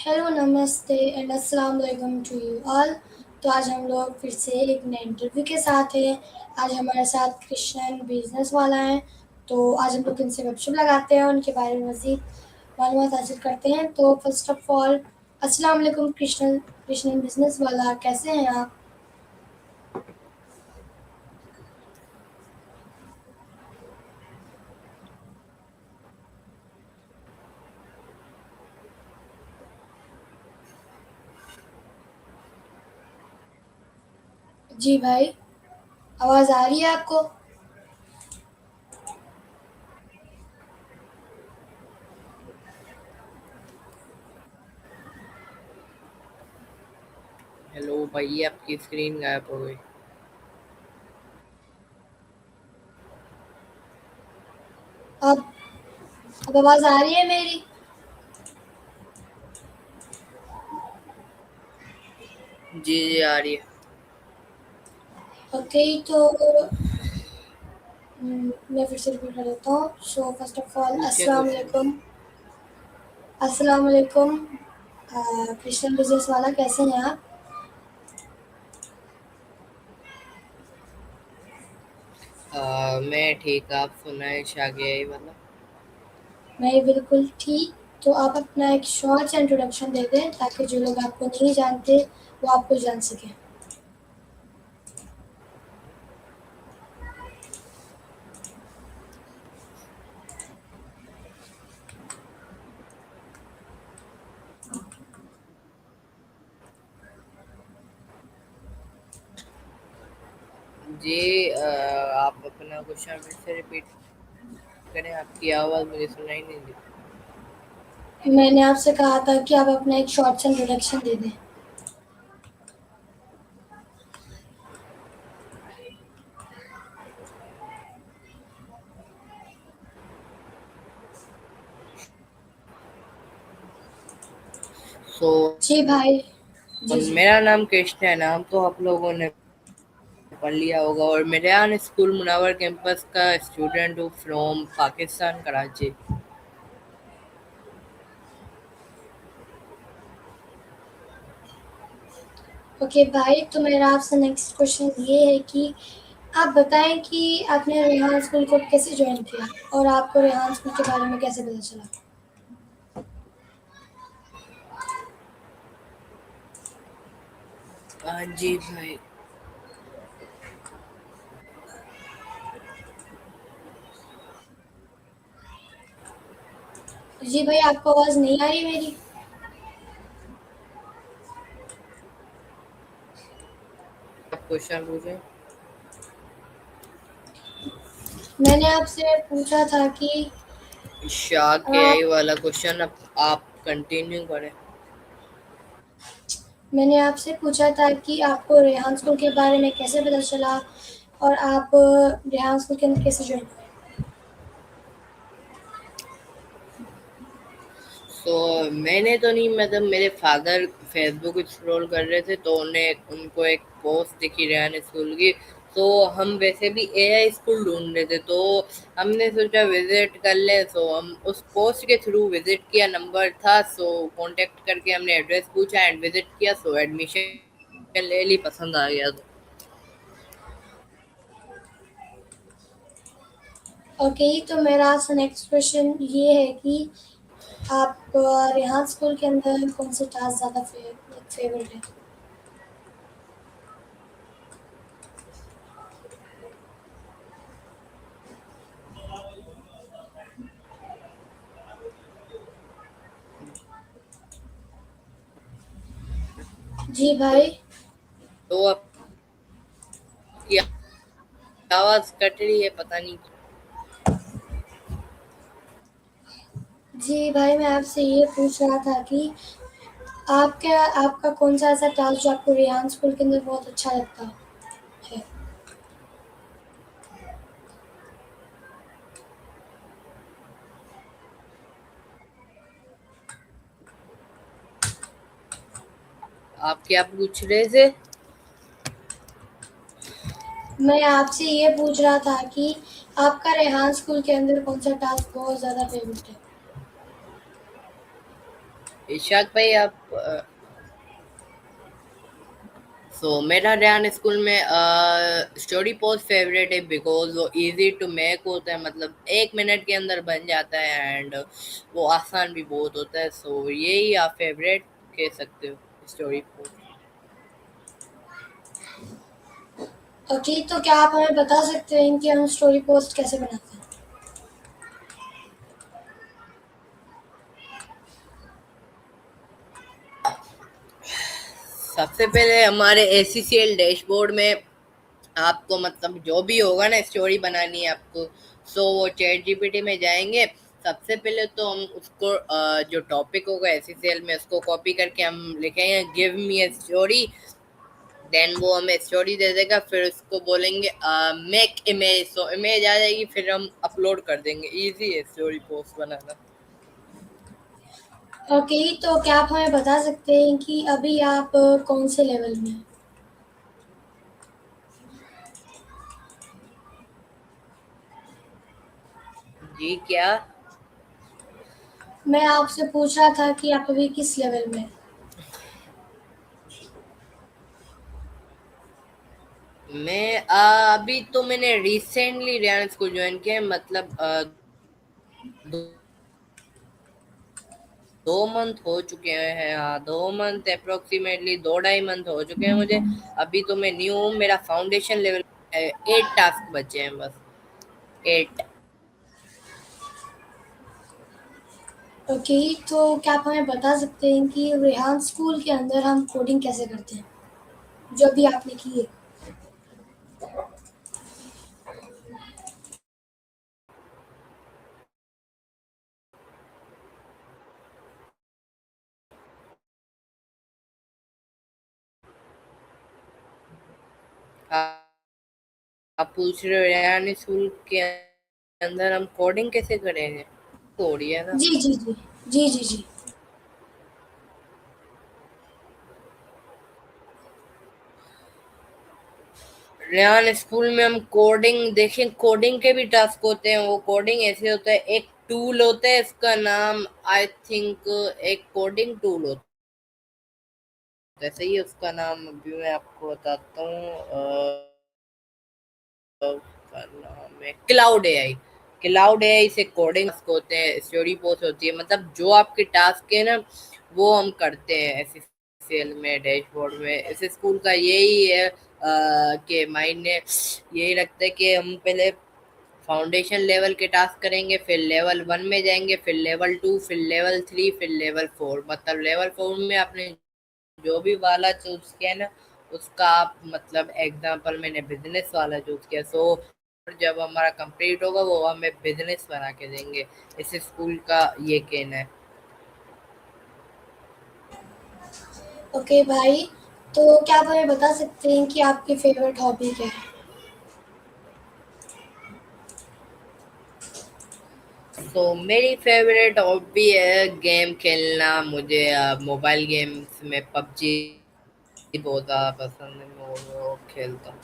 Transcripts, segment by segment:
Hello नमस्ते and अस्सलाम वालेकुम टू यू ऑल। तो आज हम लोग फिर से एक नए इंटरव्यू के साथ हैं। आज हमारे साथ कृष्णन बिजनेस वाला है। तो आज हम लोग इनसे गपशप लगाते हैं, उनके बारे में मज़ीद मालूमात हासिल करते हैं। तो फर्स्ट ऑफ ऑल अस्सलाम वालेकुम कृष्णन कृष्णन बिजनेस वाला, कैसे हैं आप? जी भाई, आवाज़ आ रही है आपको? हेलो भाई, आपकी स्क्रीन गायब हो गई। अब अब आवाज़ आ रही है मेरी? जी जी, आ रही है। ओके, तो मैं फिर से रिपीट कर देता हूँ। सो फर्स्ट ऑफ ऑल पूछे अस्सलाम क्वेश्चन। वालेकुम। अस्सलाम वालेकुम। कृष्णन बिजनेस वाला, कैसे हैं आप? मैं ठीक, आप सुनाए शागियाई वाला। मैं बिल्कुल ठीक। तो आप अपना एक शॉर्ट सा इंट्रोडक्शन दे दें ताकि जो लोग आपको नहीं जानते वो आपको जान सकें। जी, आप अपना क्वेश्चन फिर से रिपीट करें, आपकी आवाज़ मुझे सुनाई नहीं दी। मैंने आपसे कहा था कि आप अपना एक शॉर्ट सा इंट्रोडक्शन दे दें। सो जी भाई। जी जी। मेरा नाम कृष्ण है, नाम तो आप लोगों ने पढ़ लिया होगा। और मेरे यहाँ स्कूल मुनावर कैंपस का स्टूडेंट हूँ फ्रॉम पाकिस्तान, कराची। ओके भाई, तो मेरा आपसे नेक्स्ट क्वेश्चन ये है कि आप बताएं कि आपने रेहान स्कूल को कैसे ज्वाइन किया और आपको रेहान स्कूल के बारे में कैसे पता चला? हाँ जी भाई। जी भाई, आपको आवाज़ नहीं आ रही मेरी? आप क्वेश्चन पूछें। मैंने आपसे पूछा था कि शागियाई आप वाला क्वेश्चन आप कंटिन्यू करें। मैंने आपसे पूछा था कि आपको रेहान स्कूल के बारे में कैसे पता चला और आप रेहान स्कूल के अंदर कैसे ज्वाइन हुए? तो मैंने तो नहीं, मतलब मेरे फादर फेसबुक स्क्रॉल कर रहे थे तो उन्हें उनको एक पोस्ट दिखी रेहान स्कूल की। तो हम वैसे भी एआई स्कूल ढूंढ रहे थे, तो हमने सोचा विजिट कर ले। सो हम उस पोस्ट के थ्रू विजिट किया, नंबर था, सो कांटेक्ट करके हमने एड्रेस पूछा एंड विजिट किया। सो एडमिशन ले ली, पसंद आ गया तो। ओके, तो मेरा आपसे नेक्स्ट क्वेश्चन ये है कि आप रेहान स्कूल के अंदर कौन से टास्क ज़्यादा फेवरेट है? जी भाई। तो आपकी आवाज़ कट रही है, पता नहीं। जी भाई, मैं आपसे ये पूछ रहा था कि आपका कौन सा ऐसा टास्क जो आपको रेहान स्कूल के अंदर बहुत अच्छा लगता है? आप क्या पूछ रहे थे? मैं आपसे ये पूछ रहा था कि आपका रेहान स्कूल के अंदर कौन सा टास्क बहुत ज़्यादा फेवरेट है? इशाक भाई आप मेरा रेहान स्कूल में स्टोरी पोस्ट फेवरेट है बिकॉज वो इजी टू मेक होता है, मतलब 1 मिनट के अंदर बन जाता है एंड वो आसान भी बहुत होता है। यही आप फेवरेट कह सकते हो स्टोरी पोस्ट। ओके, तो क्या आप हमें बता सकते हैं कि हम स्टोरी पोस्ट कैसे बनाते हैं? सबसे पहले हमारे एसीसीएल डैशबोर्ड में आपको मतलब जो भी होगा ना स्टोरी बनानी है आपको, वो चैट जीपीटी में जाएंगे। सबसे पहले तो हम उसको जो टॉपिक होगा एससीएल में उसको कॉपी करके हम लिखेंगे give me a story. Then वो हमें स्टोरी दे देगा, फिर उसको बोलेंगे मेक इमेज, तो इमेज आ जाएगी, फिर हम अपलोड कर देंगे। इजी है स्टोरी पोस्ट बनाना। ओके, तो क्या आप हमें बता सकते हैं कि अभी आप कौन से लेवल में हैं? जी क्या? मैं आपसे पूछ रहा था कि आप अभी किस लेवल में हैं? मैं अभी तो मैंने रिसेंटली रियान स्कूल ज्वाइन किया है, मतलब 2 मंथ हो चुके हैं। हाँ, 2 मंथ अप्रोक्सीमेटली 2 ढाई मंथ हो चुके हैं मुझे। अभी तो मैं न्यू हूँ, मेरा फाउंडेशन लेवल 8 टास्क बचे हैं बस। 8। ओके, तो क्या आप हमें बता सकते हैं कि रेहान स्कूल के अंदर हम कोडिंग कैसे करते हैं, जो अभी आपने की है? आप पूछ रहे हो रियान स्कूल के अंदर हम कोडिंग कैसे करेंगे? हो रही है ना। जी, जी, जी। जी, जी, जी। रेहान स्कूल में हम कोडिंग देखें, कोडिंग के भी टास्क होते हैं। वो कोडिंग ऐसे होता है, एक टूल होता है इसका नाम आई थिंक, एक कोडिंग टूल होता है, सही है उसका नाम, अभी मैं आपको बताता हूँ। उसका नाम है क्लाउड एआई। क्लाउड एआई से कोडिंग होते हैं, स्टोरी पोस्ट होती है, मतलब जो आपके टास्क है ना वो हम करते हैं एसएसएल में डैशबोर्ड में। इस स्कूल का यही है कि मायने यही रखता है कि हम पहले फाउंडेशन लेवल के टास्क करेंगे, फिर लेवल 1 में जाएंगे, फिर लेवल 2, फिर लेवल 3, फिर लेवल 4। मतलब लेवल 4 में आपने जो भी वाला चूज किया ना उसका आप मतलब एग्जांपल मैंने बिजनेस वाला चूज किया, जब हमारा कंप्लीट होगा वो हमें बिजनेस बना के देंगे। इस स्कूल का ये कहना है। ओके भाई, तो क्या आप हमें बता सकते हैं कि आपकी फेवरेट हॉबी क्या है? मेरी फेवरेट हॉबी है गेम खेलना। मुझे मोबाइल गेम्स में पबजी बहुत ज़्यादा पसंद है, मैं वो खेलता हूँ।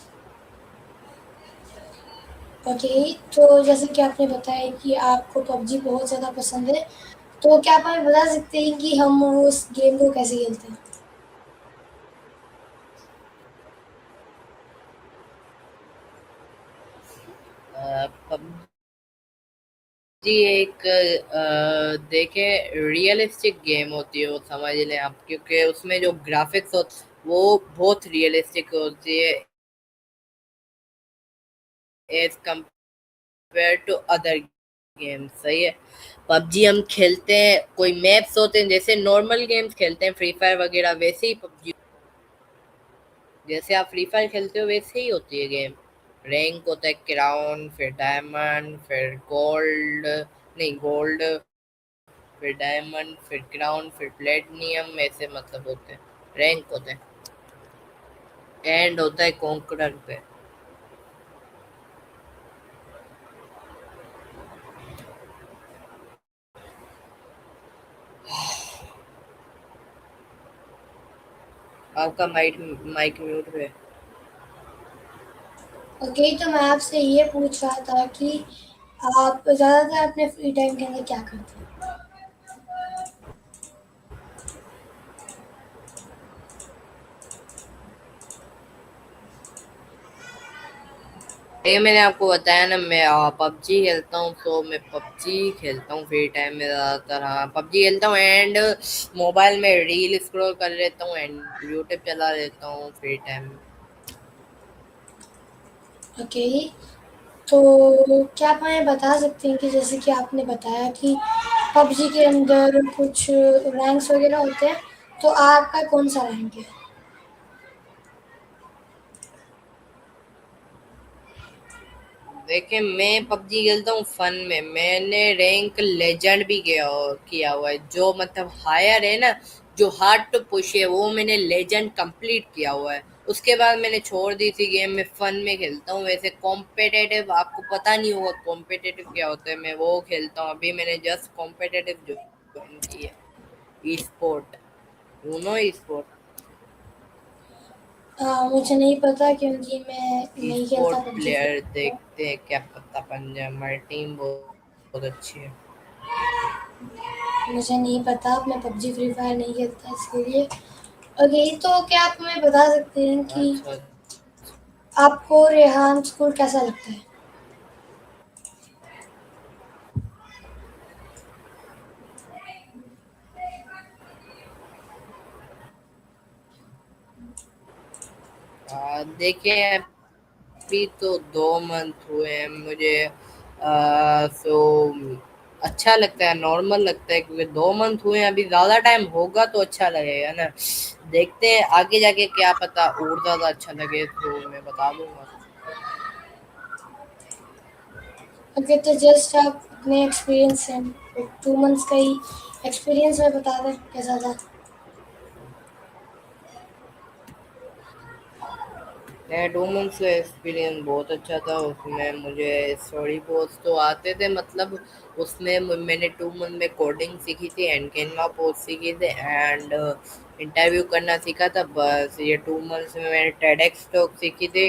ओके, तो जैसे कि आपने बताया कि आपको पबजी बहुत ज़्यादा पसंद है, तो क्या आप हमें बता सकते हैं कि हम उस गेम को कैसे खेलते हैं? पबजी एक देखे रियलिस्टिक गेम होती है, वो समझ लें आप, क्योंकि उसमें जो ग्राफिक्स हो वो बहुत रियलिस्टिक होती है as compare to other games. सही है। पबजी हम खेलते हैं, कोई मैप्स होते हैं जैसे नॉर्मल गेम्स खेलते हैं फ्री फायर वगैरह, वैसे ही पबजी, जैसे आप फ्री फायर खेलते हो वैसे ही होती है गेम। रैंक होता है क्राउन, फिर डायमंड, फिर गोल्ड, नहीं गोल्ड, फिर डायमंड, फिर क्राउन, फिर प्लेटिनियम, ऐसे मतलब होते हैं रैंक होते हैं। एंड होता है कॉन्करर पे। आपका माइक माइक म्यूट है। ओके, तो मैं आपसे ये पूछ रहा था कि आप ज़्यादातर अपने फ्री टाइम के अंदर क्या करते हैं? ये मैंने आपको बताया ना, मैं पबजी खेलता हूँ, तो मैं पबजी खेलता हूँ फ्री टाइम में ज़्यादातर। हाँ, पबजी खेलता हूँ एंड मोबाइल में रील स्क्रॉल कर लेता हूँ एंड यूट्यूब चला लेता हूँ फ्री टाइम में। ओके, तो क्या आप हमें बता सकते हैं कि जैसे कि आपने बताया कि पबजी के अंदर कुछ रैंक्स वगैरह होते हैं, तो आपका कौन सा रैंक है? देखिए, मैं पबजी खेलता हूँ फन में। मैंने रैंक लेजेंड भी किया हुआ है, जो मतलब हायर है ना, जो हार्ड टू पुश है, वो मैंने लेजेंड कंप्लीट किया हुआ है। उसके बाद मैंने छोड़ दी थी गेम में, फन में खेलता हूँ। वैसे कॉम्पिटेटिव आपको पता नहीं होगा कॉम्पिटेटिव क्या होता है, मैं वो खेलता हूँ। अभी मैंने जस्ट कॉम्पिटेटिव ज्वाइन की है, e sport, you know e sport. मुझे नहीं पता क्योंकि मैं ई नहीं खेलता sport PUBG free player fire. देखते हैं, क्या पता बन जाए। हमारी टीम बहुत बहुत अच्छी है। मुझे नहीं पता, मैं पबजी फ्री फायर नहीं खेलता इसके लिए। ओके, तो क्या आप हमें बता सकते हैं कि अच्छा। आपको रेहान स्कूल कैसा लगता है? देखिए, अभी तो 2 मंथ हुए हैं मुझे, सो अच्छा लगता है, नॉर्मल लगता है, क्योंकि 2 मंथ हुए हैं। अभी ज़्यादा टाइम होगा तो अच्छा लगेगा ना। देखते हैं आगे जाके, क्या पता और ज़्यादा अच्छा लगे तो मैं बता दूंगा। ओके, तो जस्ट आप अपने एक्सपीरियंस से 2 मंथ्स का ही एक्सपीरियंस में बता दें कैसा था। मेरा 2 मंथ्स का एक्सपीरियंस बहुत अच्छा था। उसमें मुझे स्टोरी पोस्ट तो आते थे, मतलब उसमें मैंने 2 मंथ में कोडिंग सीखी थी एंड कैनवा पोस्ट सीखी थी एंड इंटरव्यू करना सीखा था। बस ये 2 मंथ्स में मैंने टेडेक्स टॉक सीखी थी।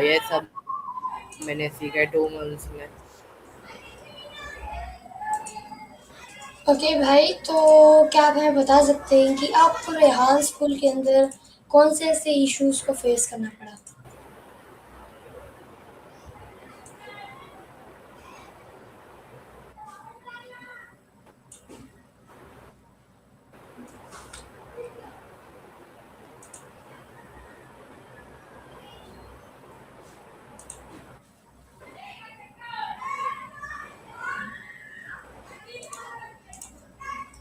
ये सब मैंने सीखा है 2 मंथ्स में। ओके भाई, तो क्या आप हमें बता सकते हैं कि आपको रेहान स्कूल के अंदर कौन से ऐसे इश्यूज को फेस करना पड़ा?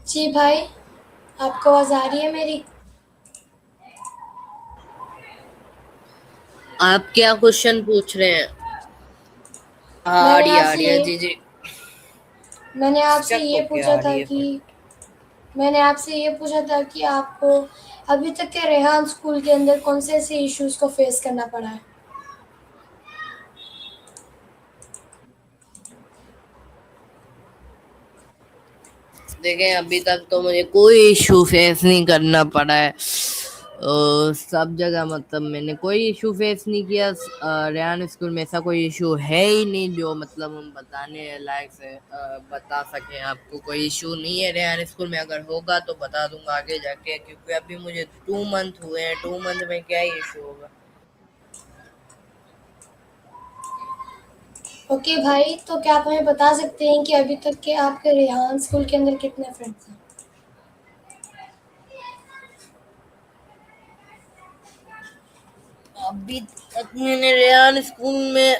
जी भाई, आपको आवाज़ आ रही है मेरी? आप क्या क्वेश्चन पूछ रहे हैं? हाँ, आ मैंने रही है, आ आपसे रही है, ये जी जी। मैंने आपसे स्टक ये होके पूछा आ था रही है कि बट। मैंने आपसे ये पूछा था कि आपको अभी तक के रेहान स्कूल के अंदर कौन से ऐसे इश्यूज को फेस करना पड़ा है? देखें, अभी तक तो मुझे कोई इशू फेस नहीं करना पड़ा है। सब जगह मतलब मैंने कोई इशू फेस नहीं किया। रेहान स्कूल में ऐसा कोई इशू है ही नहीं जो मतलब हम बताने लायक से बता सकें। आपको कोई इशू नहीं है रेहान स्कूल में, अगर होगा तो बता दूंगा आगे जाके, क्योंकि अभी मुझे 2 मंथ हुए हैं। 2 मंथ में क्या ही इशू होगा। ओके भाई, तो क्या आप हमें बता सकते हैं कि अभी तक के आपके रेहान स्कूल के अंदर कितने फ्रेंड्स हैं? अभी तक मैंने रेहान स्कूल में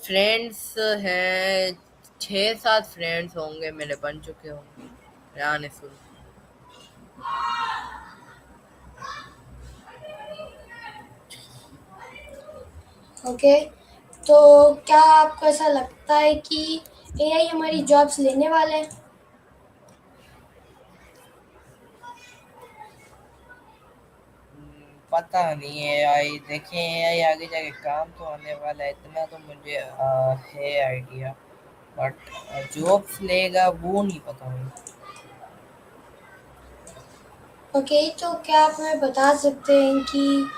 फ्रेंड्स हैं, 6-7 फ्रेंड्स होंगे मेरे, बन चुके होंगे रेहान स्कूल में। ओके, तो क्या आपको ऐसा लगता है कि एआई हमारी जॉब्स लेने वाला है? पता नहीं है आई, देखें एआई आगे जाके काम तो आने वाला है, इतना तो मुझे है आइडिया। बट जॉब्स लेगा वो नहीं पता मुझे। ओके, तो क्या आप हमें बता सकते हैं कि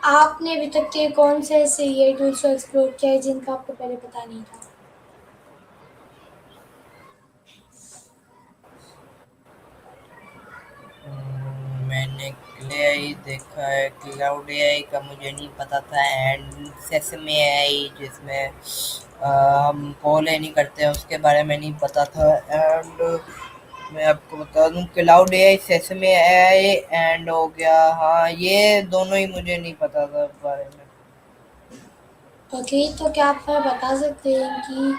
आपने अभी तक के कौन से ऐसे एआई टूल्स को एक्सप्लोर किया है जिनका आपको पहले पता नहीं था? मैंने मैंने एआई देखा है, क्लाउड एआई का मुझे नहीं पता था, एंड सेसमे एआई जिसमें हम कॉल नहीं करते हैं उसके बारे में नहीं पता था। एंड मैं आपको बता दूं Claude AI, sesame AI and हो गया, हाँ ये दोनों ही मुझे नहीं पता था इस बारे में। ओके, तो क्या आप हमें बता सकते हैं कि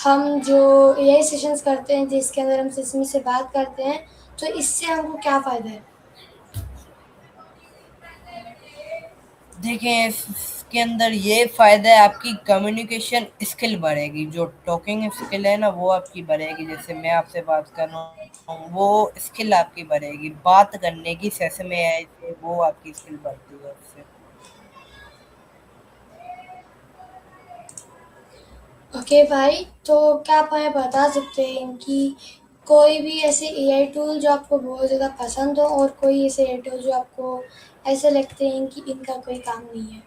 हम जो एआई सेशंस करते हैं जिसके अंदर हम सिस्टम से बात करते हैं, तो इससे हमको क्या फ़ायदा है? देखिए इसके अंदर ये फायदा है, आपकी कम्युनिकेशन स्किल बढ़ेगी, जो टॉकिंग स्किल है ना वो आपकी बढ़ेगी। जैसे मैं आपसे बात कर रहा हूँ वो स्किल आपकी बढ़ेगी, बात करने की सेशन में ऐसे वो आपकी स्किल बढ़ती है उससे। ओके भाई, तो क्या आप हमें बता सकते हैं कि कोई भी ऐसे एआई टूल जो आपको बहुत ज़्यादा पसंद हो और कोई ऐसे एआई टूल जो आपको ऐसे लगते हैं कि इनका कोई काम नहीं है?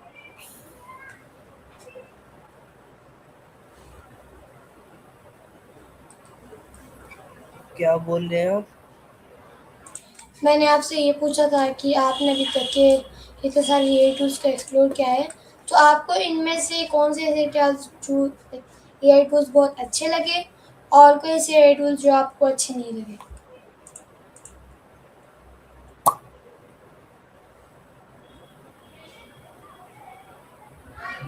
क्या बोल रहे हो? मैंने आपसे ये पूछा था कि आपने अभी तक के इतने सारे एआई टूल्स को एक्सप्लोर किया है, तो आपको इनमें से कौन से ऐसे एआई टूल्स बहुत अच्छे लगे और कोई ऐसे एआई टूल्स जो आपको अच्छे नहीं लगे?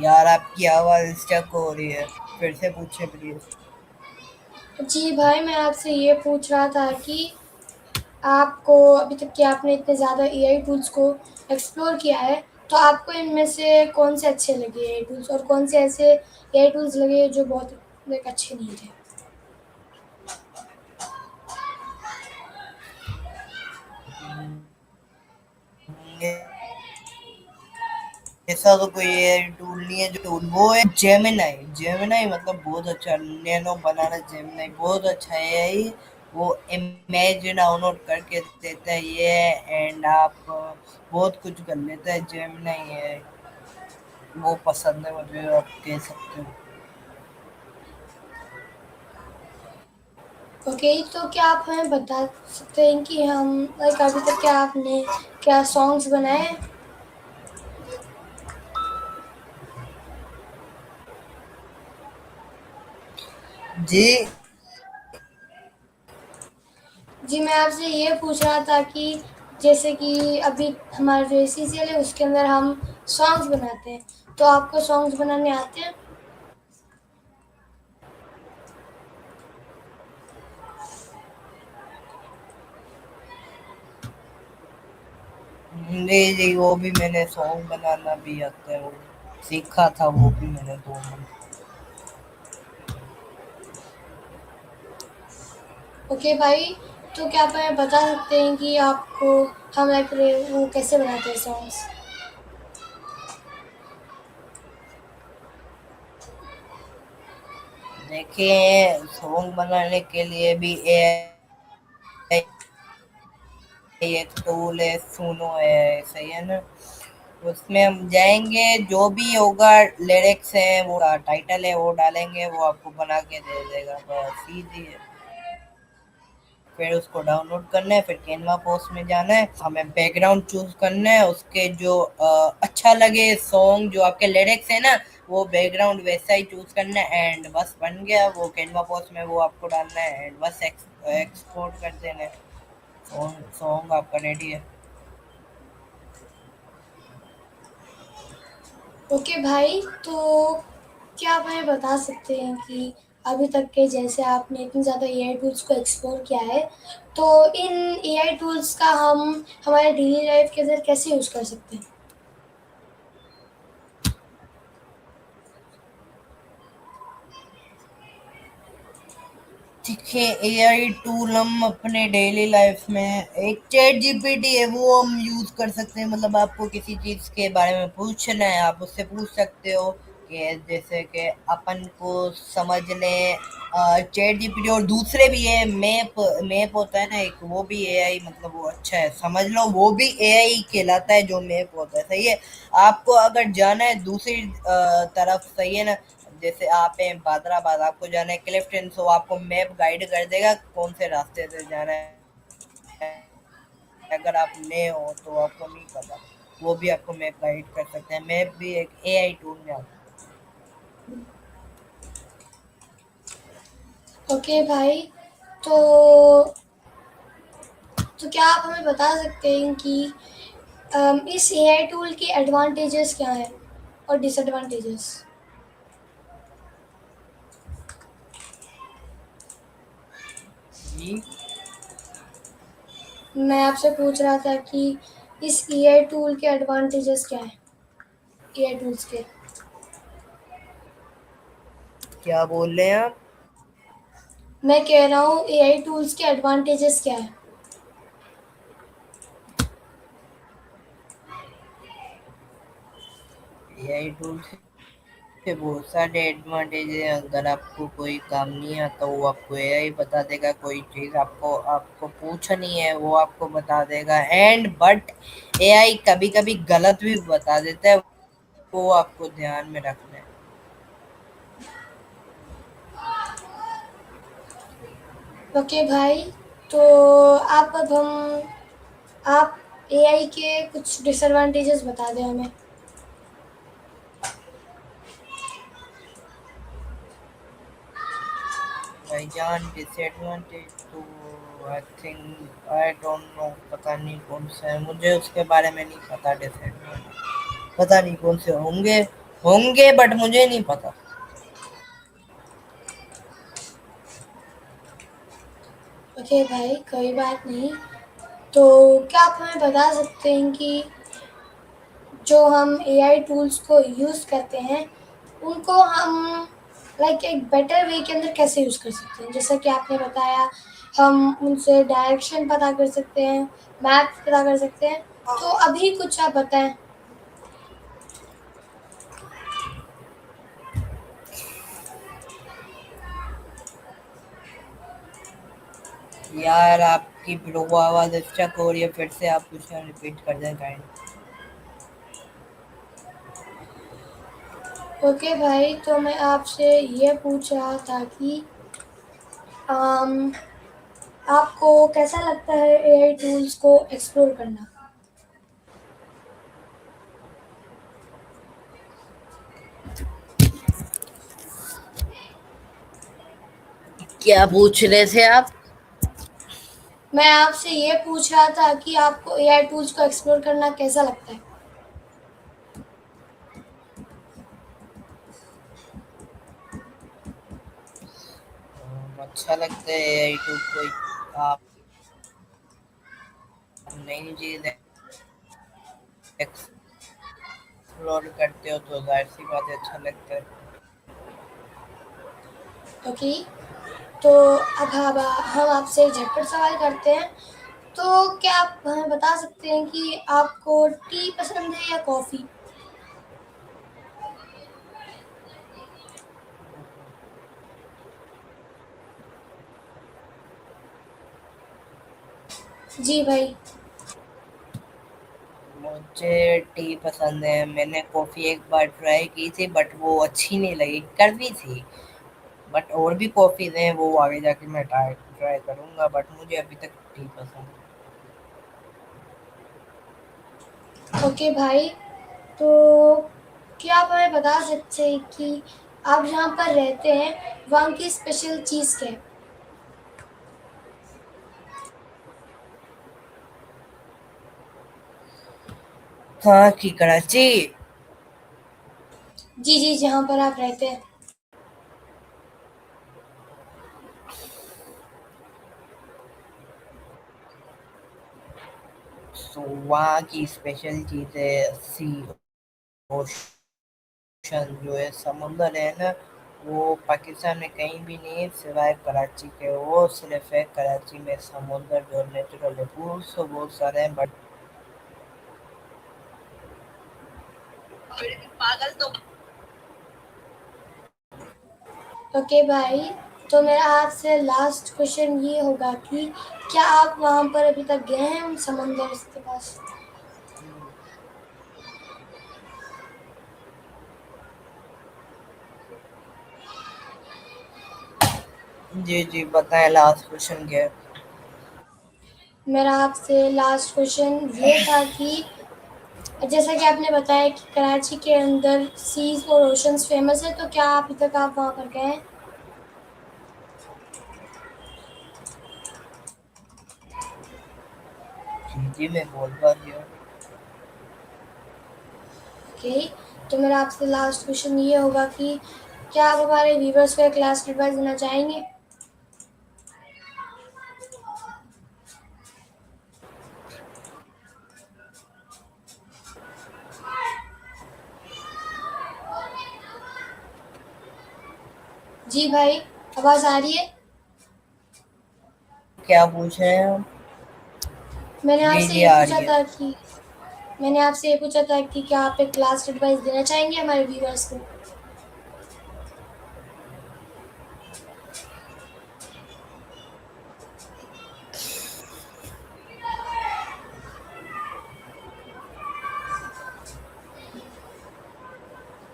यार आपकी आवाज स्टक हो रही है, फिर से पूछे प्लीज। जी भाई, मैं आपसे ये पूछ रहा था कि आपको अभी तक कि आपने इतने ज़्यादा एआई टूल्स को एक्सप्लोर किया है, तो आपको इनमें से कौन से अच्छे लगे एआई टूल्स और कौन से ऐसे एआई टूल्स लगे जो बहुत लाइक अच्छे नहीं थे? ऐसा तो कोई एआई टूल नहीं है जो टूल, वो है जेमिनाई। जेमिनाई मतलब बहुत अच्छा, नैनो बनाना जेमिनाई बहुत अच्छा है। वो इमेज डाउनलोड करके देता है ये, एंड आप बहुत कुछ कर लेता है जेमिनाई है। वो पसंद है मुझे, आप कह सकते हो। ओके, तो क्या आप हमें बता सकते हैं कि हम लाइक अभी तक क्या आपने क्या सॉन्ग्स बनाए हैं? जी। जी, मैं आपसे ये पूछ रहा था कि जैसे कि अभी हमारा जो एसीसीएल है उसके अंदर हम सॉन्ग्स बनाते हैं, तो आपको सॉन्ग्स बनाने आते हैं? जी जी, वो भी मैंने सॉन्ग बनाना भी आता है, वो सीखा था वो भी मैंने 2 मंथ। ओके भाई, तो क्या आप हमें बता सकते हैं कि आपको हम लाइक वो कैसे बनाते हैं सॉन्ग्स? देखिए सॉन्ग बनाने के लिए भी एआई एक टूल है, सुनो है, सही है ना। उसमें हम जाएंगे, जो भी होगा लिरिक्स है वो टाइटल है वो डालेंगे, वो आपको बना के दे देगा, बस इजी है। फिर उसको डाउनलोड करना है, फिर कैनवा पोस्ट में जाना है, हमें बैकग्राउंड चूज करना है, उसके जो अच्छा लगे सॉन्ग, जो आपके लिरिक्स है ना वो बैकग्राउंड वैसा ही चूज करना है, एंड बस बन गया। वो कैनवा पोस्ट में वो आपको डालना है एंड बस एक्सपोर्ट कर देना है, सॉन्ग सॉन्ग आपका रेडी है। ओके भाई, तो क्या आप हमें बता सकते हैं कि अभी तक के जैसे आपने इतनी ज़्यादा एआई टूल्स को एक्सप्लोर किया है, तो इन एआई टूल्स का हम हमारे डेली लाइफ के अंदर कैसे यूज़ कर सकते हैं? देखिए एआई टूल हम अपने डेली लाइफ में, एक चैट जीपीटी है वो हम यूज कर सकते हैं। मतलब आपको किसी चीज के बारे में पूछना है, आप उससे पूछ सकते हो कि जैसे कि अपन को समझ लें, चैट जीपीटी। और दूसरे भी है, मैप मैप होता है ना एक, वो भी एआई, मतलब वो अच्छा है, समझ लो वो भी एआई कहलाता है जो मैप होता है, सही है। आपको अगर जाना है दूसरी तरफ, सही है ना, जैसे आप हैं भादराबाद, आपको जाना है क्लिफ्टन, सो आपको मैप गाइड कर देगा कौन से रास्ते से जाना है। अगर आप नए हो तो आपको नहीं पता, वो भी आपको मैप गाइड कर सकते हैं। मैप भी एक एआई टूल में आता ओके भाई, तो क्या आप हमें बता सकते हैं कि इस एआई टूल के एडवांटेजेस क्या हैं और डिसएडवांटेजेस? है जी। मैं आपसे पूछ रहा था कि इस एआई टूल के एडवांटेजेस क्या हैं, एआई टूल्स के। क्या बोल रहे हैं आप? मैं कह रहा हूँ एआई टूल्स के एडवांटेजेस क्या हैं? एआई टूल से बहुत सारे एडवांटेज है। अगर आपको कोई काम नहीं आता वो आपको एआई बता देगा, कोई चीज आपको आपको पूछनी है वो आपको बता देगा। एंड बट एआई कभी कभी गलत भी बता देता है, वो आपको ध्यान में रखना है। ओके भाई, तो अब हम आप एआई के कुछ डिसएडवांटेजेस बता दें हमें। भाईजान डिसएडवांटेज तो I think I don't know, पता नहीं कौन सा है, मुझे उसके बारे में नहीं पता। डिसएडवांटेज पता नहीं कौन से होंगे, होंगे बट मुझे नहीं पता। ओके भाई, कोई बात नहीं। तो क्या आप हमें बता सकते हैं कि जो हम एआई टूल्स को यूज़ करते हैं, उनको हम लाइक एक बेटर वे के अंदर कैसे यूज़ कर सकते हैं? जैसा कि आपने बताया, हम उनसे डायरेक्शन पता कर सकते हैं, मैप्स पता कर सकते हैं। तो अभी कुछ आप बताएँ। यार आपकी ब्रो आवाज स्टक हो रही है, फिर से आप क्वेश्चन रिपीट कर दें काइंड। ओके भाई, तो मैं आपसे ये पूछ रहा था कि अम, आपको कैसा लगता है एआई टूल्स को एक्सप्लोर करना? क्या पूछ रहे थे आप? मैं आपसे ये पूछ रहा था कि आपको एआई टूल्स को एक्सप्लोर करना कैसा लगता है? अच्छा लगता है एआई टूल कोई आप नई चीज एक्सप्लोर करते हो तो जाहिर सी बात है अच्छा लगता है। ओके, तो अब हम आपसे एक झटपट सवाल करते हैं। तो क्या आप हमें बता सकते हैं कि आपको टी पसंद है या कॉफ़ी? जी भाई। मुझे टी पसंद है। मैंने कॉफ़ी एक बार ट्राई की थी बट वो अच्छी नहीं लगी, कड़वी थी। बट और भी कॉफ़ीज़ हैं वो आगे जाके मैं ट्राई ट्राई करूँगा, बट मुझे अभी तक टी पसंद है। ओके भाई, तो क्या आप हमें बता सकते हैं कि आप जहाँ पर रहते हैं, वहाँ की स्पेशल चीज़ क्या है? हाँ की कराची। जी, जी, जहाँ पर आप रहते हैं। तो वहाँ की स्पेशल चीज़ है सी ओशन, जो है समुंदर है ना, वो पाकिस्तान में कहीं भी नहीं है सिवाय कराची के। वो सिर्फ है कराची में समुंदर जो नेचुरल है, बहुत सारे हैं बट पागल तो। ओके भाई, तो मेरा आपसे लास्ट क्वेश्चन ये होगा कि क्या आप वहाँ पर अभी तक गए हैं उन समंदर के पास? जी जी बताएं, लास्ट क्वेश्चन क्या है? मेरा आपसे लास्ट क्वेश्चन ये था कि जैसा कि आपने बताया कि कराची के अंदर सीज और ओशंस फेमस है, तो क्या अभी तक आप वहाँ पर गए हैं? जी जी, मैं बोल पा रही हूँ। ओके, तो मेरा आपसे लास्ट क्वेश्चन ये होगा कि क्या आप हमारे व्यूवर्स को एक लास्ट एडवाइस देना चाहेंगे? जी भाई, आवाज़ आ रही है? क्या पूछ रहे हैं आप? मैंने जी आपसे जी, ये आ पूछा रही है। था कि मैंने आपसे ये पूछा था कि क्या आप एक लास्ट एडवाइस देना चाहेंगे हमारे व्यूवर्स को?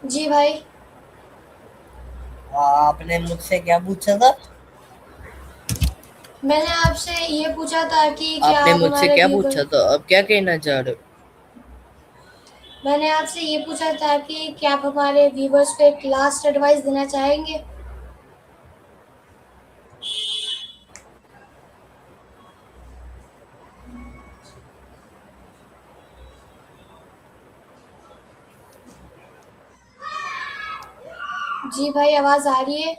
जी भाई, आपने मुझसे क्या पूछा था? मैंने आपसे ये पूछा था कि क्या आपने आप मुझसे हमारे क्या व्यूवर पूछा था? अब क्या कहना चाह रहे हो? मैंने आपसे ये पूछा था कि क्या आप हमारे व्यूवर्स को एक लास्ट एडवाइस देना चाहेंगे? जी भाई, आवाज़ आ रही है?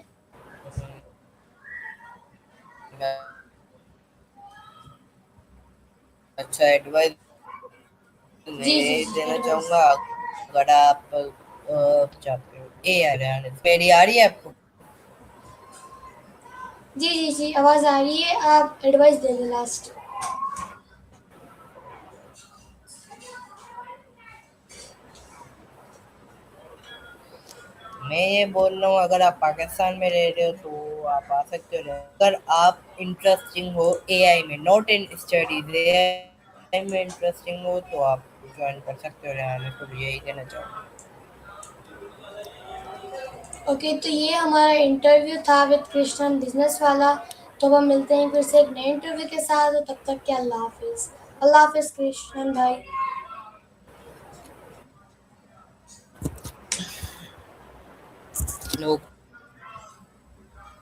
मैं अच्छा एडवाइस जी, जी, नहीं जी, देना एडवाइस। चाहूंगा। अगर आप चाहते हो ए आ रहा है, मेरी आ रही है आपको? जी, जी, जी, आवाज़ आ रही है, आप एडवाइस दे दें लास्ट। मैं ये बोल रहा हूँ, अगर आप पाकिस्तान में रह रहे हो तो आप आ सकते हो। अगर आप इंटरेस्टिंग हो एआई में, नॉट इन स्टडीज, एआई में इंटरेस्टिंग हो तो आप ज्वाइन कर सकते हो। रहने तो यही कहना चाहूँगा। ओके, तो ये हमारा इंटरव्यू था विद कृष्णन बिजनेस वाला। तो अब हम मिलते हैं फिर से एक नए इंटरव्यू के साथ, तो तब तक के अल्लाह हाफिज़। अल्लाह हाफिज़ कृष्णन भाई। लोग